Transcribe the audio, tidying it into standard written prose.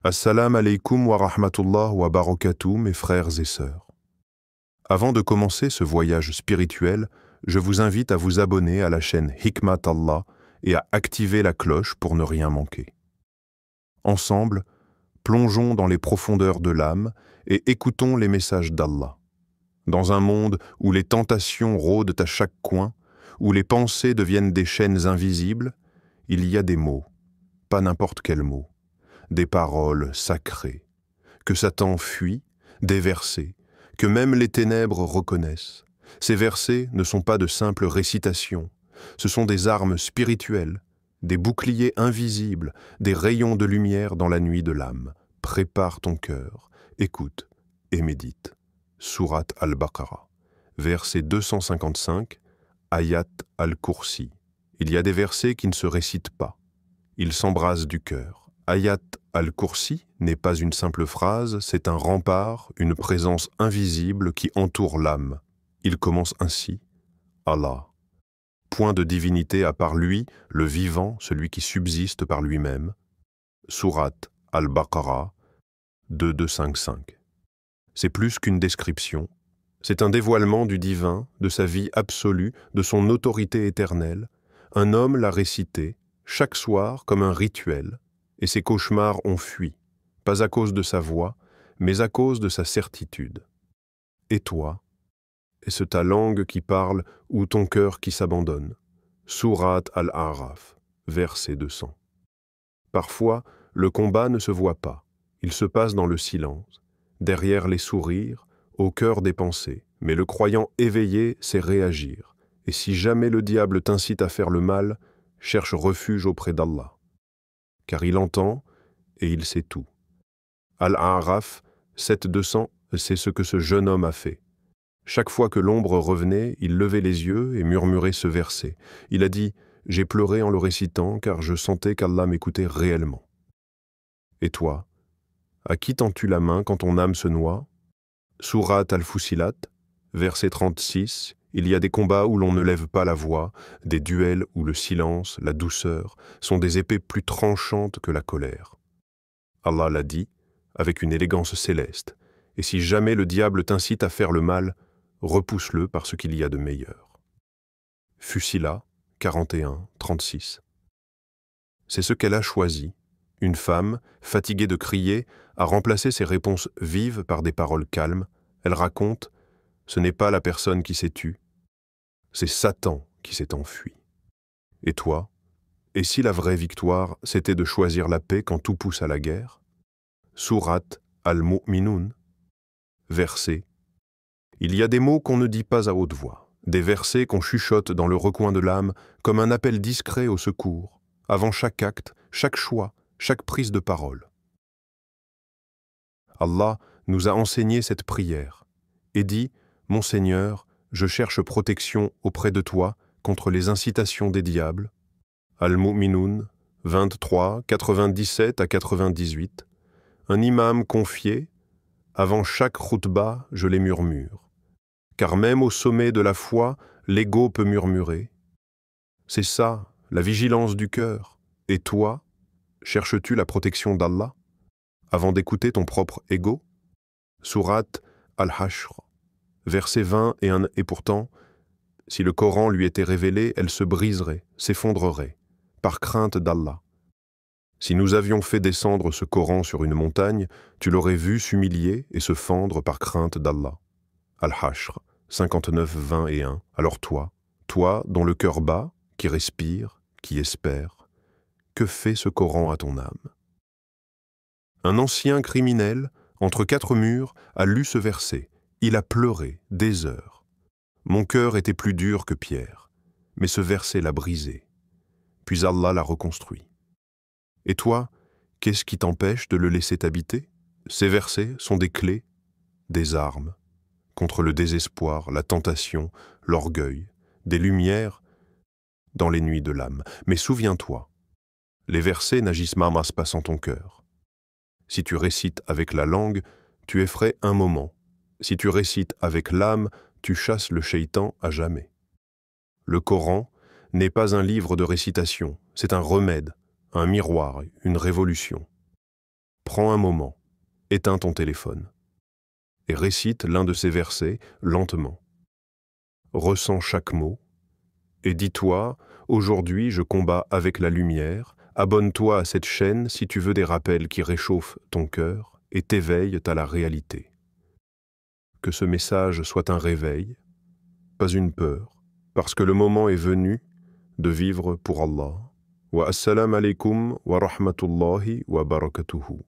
Assalamu alaikum wa rahmatullah wa barakatuh, mes frères et sœurs. Avant de commencer ce voyage spirituel, je vous invite à vous abonner à la chaîne Hikmat Allah et à activer la cloche pour ne rien manquer. Ensemble, plongeons dans les profondeurs de l'âme et écoutons les messages d'Allah. Dans un monde où les tentations rôdent à chaque coin, où les pensées deviennent des chaînes invisibles, il y a des mots, pas n'importe quels mots, des paroles sacrées, que Satan fuit, des versets, que même les ténèbres reconnaissent. Ces versets ne sont pas de simples récitations, ce sont des armes spirituelles, des boucliers invisibles, des rayons de lumière dans la nuit de l'âme. Prépare ton cœur, écoute et médite. Sourate al-Baqarah, verset 255, Ayat al-Kursi. Il y a des versets qui ne se récitent pas, ils s'embrasent du cœur. Ayat al-Kursi n'est pas une simple phrase, c'est un rempart, une présence invisible qui entoure l'âme. Il commence ainsi, Allah. Point de divinité à part lui, le vivant, celui qui subsiste par lui-même. Sourate al-Baqarah 2255. C'est plus qu'une description, c'est un dévoilement du divin, de sa vie absolue, de son autorité éternelle. Un homme l'a récité, chaque soir comme un rituel, et ses cauchemars ont fui, pas à cause de sa voix, mais à cause de sa certitude. Et toi, est-ce ta langue qui parle ou ton cœur qui s'abandonne? Sourate al-A'raf, verset 200. Parfois, le combat ne se voit pas, il se passe dans le silence, derrière les sourires, au cœur des pensées, mais le croyant éveillé sait réagir, et si jamais le diable t'incite à faire le mal, cherche refuge auprès d'Allah. Car il entend et il sait tout. Al-A'raf 7-200, c'est ce que ce jeune homme a fait. Chaque fois que l'ombre revenait, il levait les yeux et murmurait ce verset. Il a dit « J'ai pleuré en le récitant car je sentais qu'Allah m'écoutait réellement. » Et toi, à qui tends-tu la main quand ton âme se noie? Sourate al-Fussilat, verset 36, il y a des combats où l'on ne lève pas la voix, des duels où le silence, la douceur, sont des épées plus tranchantes que la colère. Allah l'a dit, avec une élégance céleste, et si jamais le diable t'incite à faire le mal, repousse-le par ce qu'il y a de meilleur. Fussilat, 41-36. C'est ce qu'elle a choisi. Une femme, fatiguée de crier, a remplacé ses réponses vives par des paroles calmes. Elle raconte « Ce n'est pas la personne qui s'est tue, c'est Satan qui s'est enfui. » Et toi, et si la vraie victoire, c'était de choisir la paix quand tout pousse à la guerre? Sourate al-Mu'minun, verset. Il y a des mots qu'on ne dit pas à haute voix, des versets qu'on chuchote dans le recoin de l'âme comme un appel discret au secours, avant chaque acte, chaque choix, chaque prise de parole. Allah nous a enseigné cette prière et dit « Mon Seigneur, je cherche protection auprès de toi contre les incitations des diables. » Al-Mu'minun 23, 97-98. Un imam confié « Avant chaque khutba, je les murmure. Car même au sommet de la foi, l'ego peut murmurer. C'est ça, la vigilance du cœur. Et toi, cherches-tu la protection d'Allah avant d'écouter ton propre ego? Sourate al-Hashr, verset 20 et pourtant, si le Coran lui était révélé, elle se briserait, s'effondrerait, par crainte d'Allah. Si nous avions fait descendre ce Coran sur une montagne, tu l'aurais vu s'humilier et se fendre par crainte d'Allah. Al-Hashr, 59-21. Alors toi, dont le cœur bat, qui respire, qui espère, que fait ce Coran à ton âme? Un ancien criminel, entre quatre murs, a lu ce verset. Il a pleuré des heures. Mon cœur était plus dur que pierre, mais ce verset l'a brisé. Puis Allah l'a reconstruit. Et toi, qu'est-ce qui t'empêche de le laisser t'habiter? Ces versets sont des clés, des armes, contre le désespoir, la tentation, l'orgueil, des lumières dans les nuits de l'âme. Mais souviens-toi, les versets n'agissent pas sans ton cœur. Si tu récites avec la langue, tu effraies un moment. Si tu récites avec l'âme, tu chasses le shaitan à jamais. Le Coran n'est pas un livre de récitation, c'est un remède, un miroir, une révolution. Prends un moment, éteins ton téléphone et récite l'un de ces versets lentement. Ressens chaque mot et dis-toi, aujourd'hui je combats avec la lumière, abonne-toi à cette chaîne si tu veux des rappels qui réchauffent ton cœur et t'éveillent à la réalité. Que ce message soit un réveil, pas une peur, parce que le moment est venu de vivre pour Allah. Wa assalamu alaikum wa rahmatullahi wa barakatuhu.